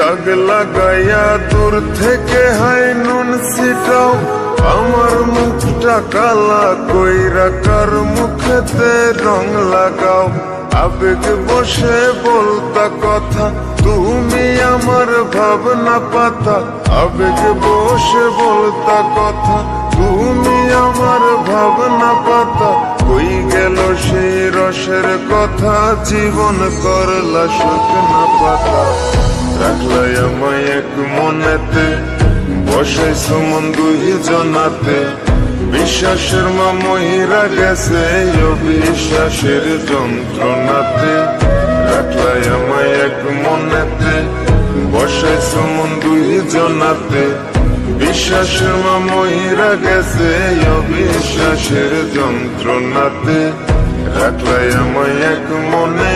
দাগ লাগাইয়া দূর থেকে হাই নুন ছিটাও, আমার মুখটা কালা কইরা কার মুখেতে রং লাগাও। আবেগ বসে বলতা কথা, তুমি আমার ভাবনা পাতা। আবেগ বসে বলতা কথা, তুমি আমার ভাবনা পাতা। কই গেল সেই রসের কথা, জীবন করলা শুকনা পাতা। রাখলাই আমায় এক মনেতে, বসাইছো মন দুই জনাতে। বিশ্বাসের মা মহিরা গেছে অবিশ্বাসের যন্ত্রণাতে। রাখলাই আমায় এক মনেতে, বসাইছো মন দুই জনাতে। বিশ্বাসের মা মহিরা গেছে অবিশ্বাসের যন্ত্রণাতে। রাখলাই আমায় এক মনে।